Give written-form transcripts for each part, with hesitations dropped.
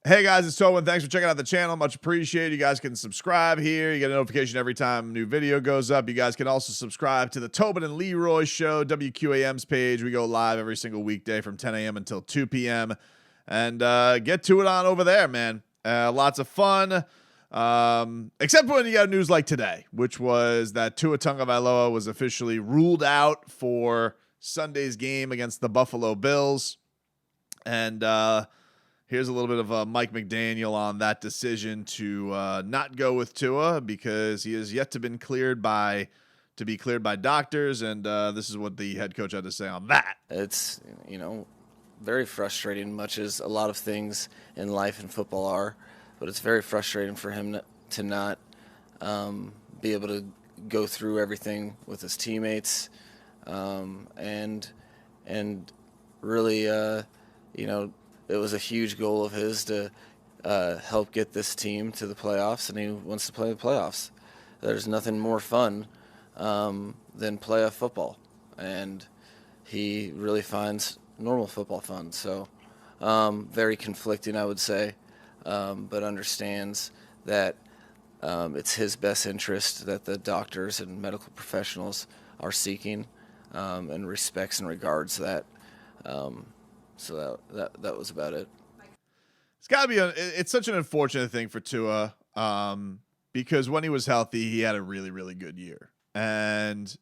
Hey guys, it's Tobin. Thanks for checking out the channel. Much appreciated. You guys can subscribe here. You get a notification every time a new video goes up. You guys can also subscribe to the Tobin and Leroy Show, WQAM's page. We go live every single weekday from 10 a.m. until 2 p.m. And get to it on over there, man. Lots of fun. Except when you got news like today, which was that Tua Tagovailoa was officially ruled out for Sunday's game against the Buffalo Bills. And here's a little bit of Mike McDaniel on that decision to not go with Tua because he has yet to be cleared by doctors, and this is what the head coach had to say on that. It's, very frustrating, much as a lot of things in life and football are, but it's very frustrating for him to not be able to go through everything with his teammates, and really, it was a huge goal of his to help get this team to the playoffs, and he wants to play the playoffs. There's nothing more fun than playoff football, and he really finds normal football fun. So very conflicting, I would say, but understands that it's his best interest that the doctors and medical professionals are seeking, and respects and regards that. So that was about it. It's got to be it's such an unfortunate thing for Tua, because when he was healthy, he had a really, really good year. And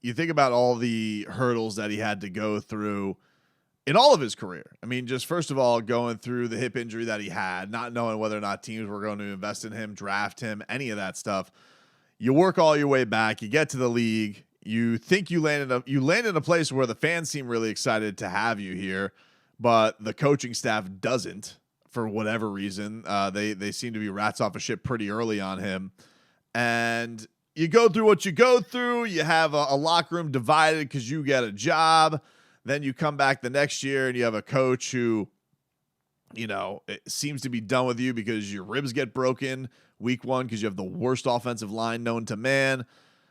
you think about all the hurdles that he had to go through in all of his career. I mean, just first of all, going through the hip injury that he had, not knowing whether or not teams were going to invest in him, draft him, any of that stuff. You work all your way back. You get to the league. You think you land in a place where the fans seem really excited to have you here, but the coaching staff doesn't for whatever reason. They seem to be rats off a ship pretty early on him. And you go through what you go through. You have a locker room divided because you get a job. Then you come back the next year and you have a coach who, it seems to be done with you because your ribs get broken week one because you have the worst offensive line known to man.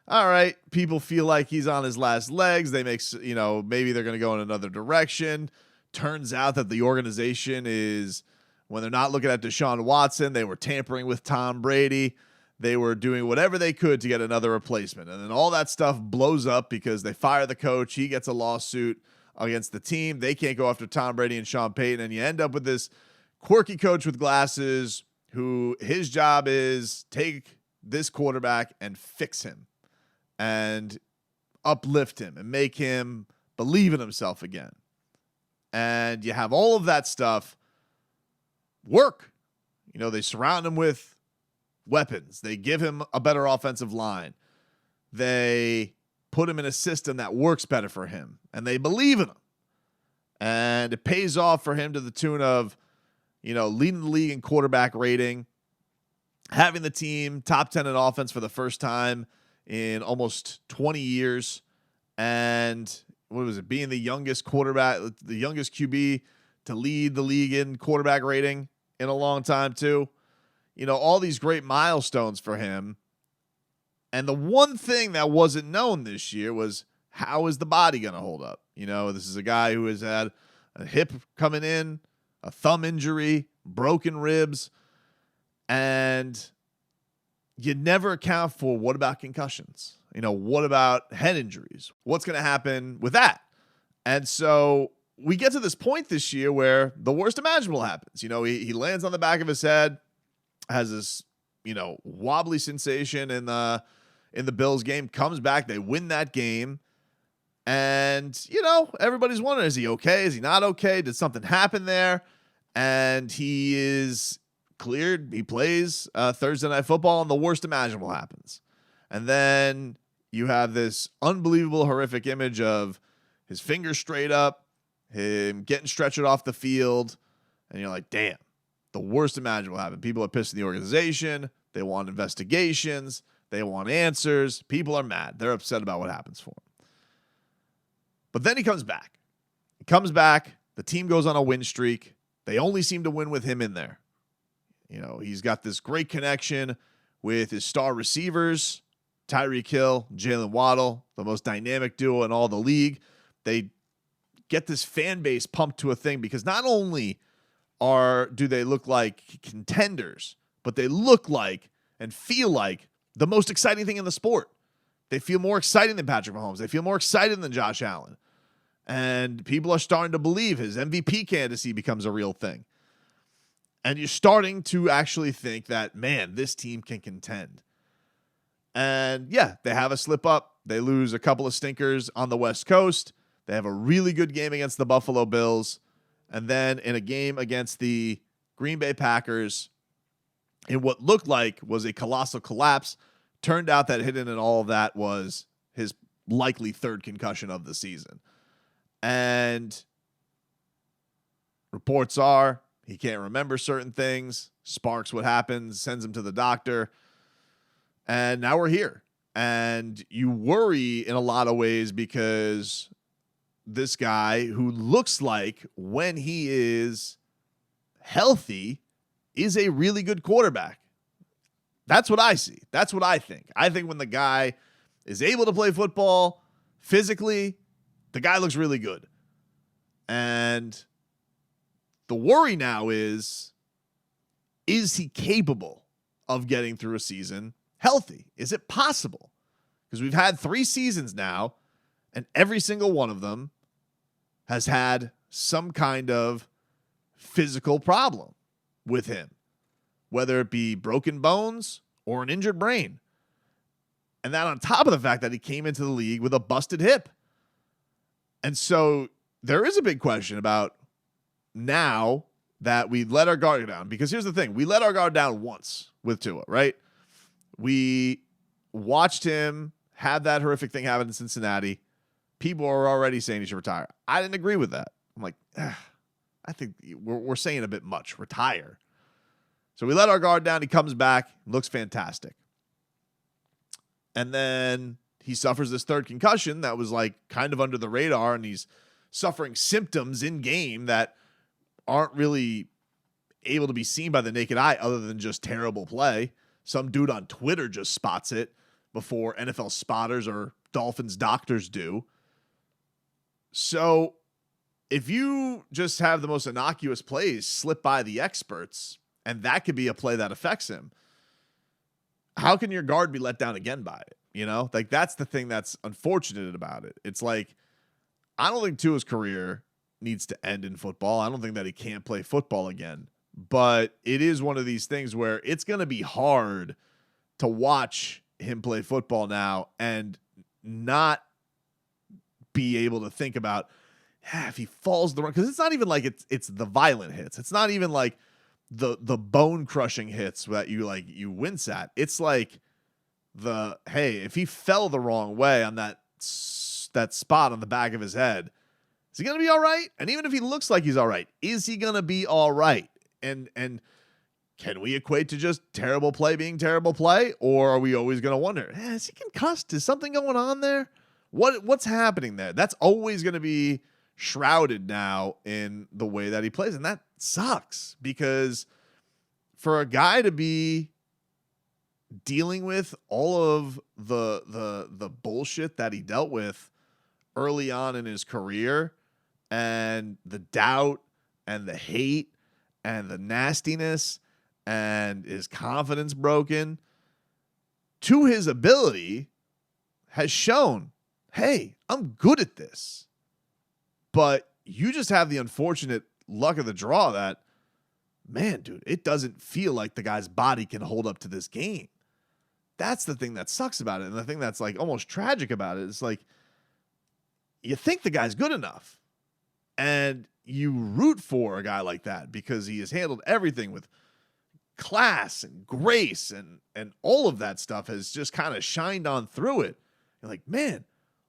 All right, people feel like he's on his last legs. They make, maybe they're going to go in another direction. Turns out that the organization is, when they're not looking at Deshaun Watson, they were tampering with Tom Brady. They were doing whatever they could to get another replacement. And then all that stuff blows up because they fire the coach. He gets a lawsuit against the team. They can't go after Tom Brady and Sean Payton. And you end up with this quirky coach with glasses who his job is take this quarterback and fix him and uplift him and make him believe in himself again. And you have all of that stuff work. They surround him with weapons. They give him a better offensive line. They put him in a system that works better for him, and they believe in him. And it pays off for him to the tune of, leading the league in quarterback rating, having the team top 10 in offense for the first time in almost 20 years. And what was it? Being the youngest quarterback, the youngest QB to lead the league in quarterback rating in a long time too. All these great milestones for him. And the one thing that wasn't known this year was, how is the body going to hold up? This is a guy who has had a hip coming in, a thumb injury, broken ribs, and you never account for what about concussions? What about head injuries? What's going to happen with that? And so we get to this point this year where the worst imaginable happens. He lands on the back of his head, has this, wobbly sensation in the Bills game, comes back, they win that game. And, everybody's wondering, is he okay? Is he not okay? Did something happen there? And he is cleared. He plays Thursday Night Football, and the worst imaginable happens. And then you have this unbelievable, horrific image of his fingers straight up, him getting stretchered off the field, and you're like, damn, the worst imaginable happened. People are pissed in the organization. They want investigations. They want answers. People are mad. They're upset about what happens for him. But then he comes back. The team goes on a win streak. They only seem to win with him in there. He's got this great connection with his star receivers, Tyreek Hill, Jalen Waddle, the most dynamic duo in all the league. They get this fan base pumped to a thing because not only do they look like contenders, but they look like and feel like the most exciting thing in the sport. They feel more exciting than Patrick Mahomes. They feel more exciting than Josh Allen. And people are starting to believe his MVP candidacy becomes a real thing. And you're starting to actually think that, man, this team can contend. And yeah, they have a slip up. They lose a couple of stinkers on the West Coast. They have a really good game against the Buffalo Bills. And then in a game against the Green Bay Packers, in what looked like was a colossal collapse, turned out that hidden in all of that was his likely third concussion of the season. And reports are he can't remember certain things, sparks what happens, sends him to the doctor. And now we're here. And you worry in a lot of ways because this guy who looks like when he is healthy is a really good quarterback. That's what I see. That's what I think. I think when the guy is able to play football physically, the guy looks really good. And the worry now is he capable of getting through a season healthy? Is it possible? Because we've had 3 seasons now, and every single one of them has had some kind of physical problem with him, whether it be broken bones or an injured brain. And that on top of the fact that he came into the league with a busted hip. And so there is a big question about now that we let our guard down, because here's the thing. We let our guard down once with Tua, right? We watched him have that horrific thing happen in Cincinnati. People are already saying he should retire. I didn't agree with that. I'm like, I think we're saying a bit much. Retire. So we let our guard down. He comes back, looks fantastic. And then he suffers this third concussion that was like kind of under the radar, and he's suffering symptoms in game that aren't really able to be seen by the naked eye other than just terrible play. Some dude on Twitter just spots it before NFL spotters or Dolphins doctors do. So if you just have the most innocuous plays slip by the experts, and that could be a play that affects him, how can your guard be let down again by it? You know, like that's the thing that's unfortunate about it. It's like, I don't think Tua's career needs to end in football. I don't think that he can't play football again, but it is one of these things where it's going to be hard to watch him play football now and not be able to think about if he falls the wrong, because it's not even like it's the violent hits. It's not even like the bone crushing hits that you wince at. It's like if he fell the wrong way on that spot on the back of his head, is he going to be all right? And even if he looks like he's all right, is he going to be all right? And can we equate to just terrible play being terrible play? Or are we always going to wonder, is he concussed? Is something going on there? What's happening there? That's always going to be shrouded now in the way that he plays. And that sucks, because for a guy to be dealing with all of the bullshit that he dealt with early on in his career, and the doubt and the hate and the nastiness and his confidence broken, to his ability has shown, hey, I'm good at this. But you just have the unfortunate luck of the draw that, man, dude, it doesn't feel like the guy's body can hold up to this game. That's the thing that sucks about it. And the thing that's like almost tragic about it is like, you think the guy's good enough, and you root for a guy like that because he has handled everything with class and grace, and all of that stuff has just kind of shined on through it. You're like, man,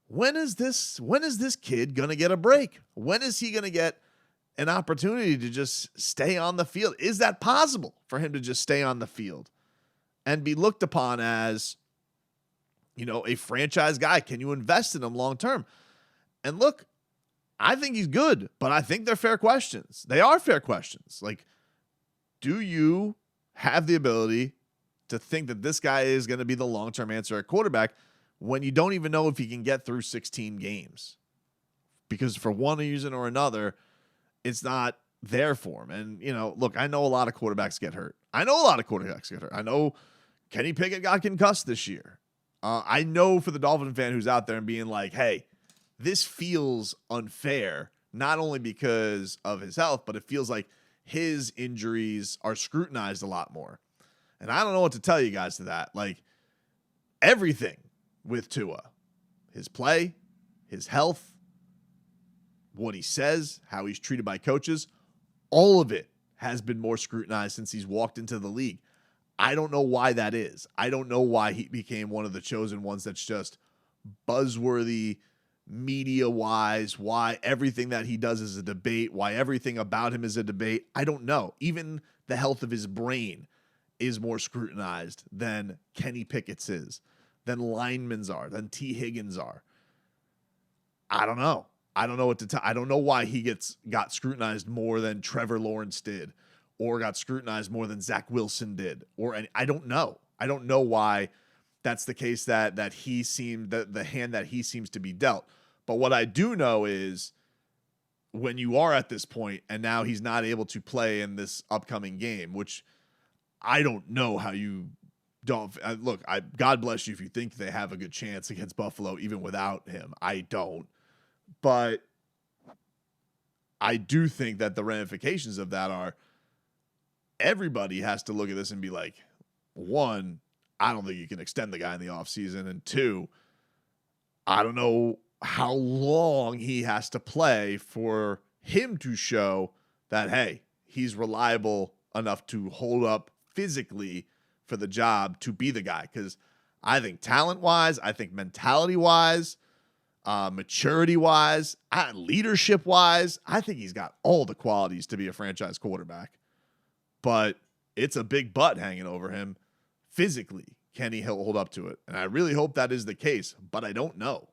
when is this kid going to get a break? When is he going to get an opportunity to just stay on the field? Is that possible for him to just stay on the field and be looked upon as, a franchise guy? Can you invest in him long term? And look, I think he's good, but I think they're fair questions. They are fair questions. Like, do you have the ability to think that this guy is going to be the long-term answer at quarterback when you don't even know if he can get through 16 games? Because for one reason or another, it's not there for him. And, look, I know a lot of quarterbacks get hurt. I know Kenny Pickett got concussed this year. I know for the Dolphin fan who's out there and being like, hey, this feels unfair, not only because of his health, but it feels like his injuries are scrutinized a lot more. And I don't know what to tell you guys to that. Like, everything with Tua, his play, his health, what he says, how he's treated by coaches, all of it has been more scrutinized since he's walked into the league. I don't know why that is. I don't know why he became one of the chosen ones that's just buzzworthy media-wise, why everything that he does is a debate, why everything about him is a debate. I don't know. Even the health of his brain is more scrutinized than Kenny Pickett's is, than linemen's are, than T. Higgins are. I don't know. I don't know what to tell. I don't know why he got scrutinized more than Trevor Lawrence did, or got scrutinized more than Zach Wilson did, I don't know. I don't know why that's the case, that he seemed the hand that he seems to be dealt. But what I do know is when you are at this point and now he's not able to play in this upcoming game, which I don't know how you don't look. God bless you if you think they have a good chance against Buffalo even without him. I don't. But I do think that the ramifications of that are everybody has to look at this and be like, one, I don't think you can extend the guy in the offseason. And two, I don't know how long he has to play for him to show that, hey, he's reliable enough to hold up physically for the job to be the guy. Because I think talent-wise, I think mentality-wise, maturity-wise, leadership-wise, I think he's got all the qualities to be a franchise quarterback. But it's a big butt hanging over him. Physically, can he hold up to it? And I really hope that is the case, but I don't know.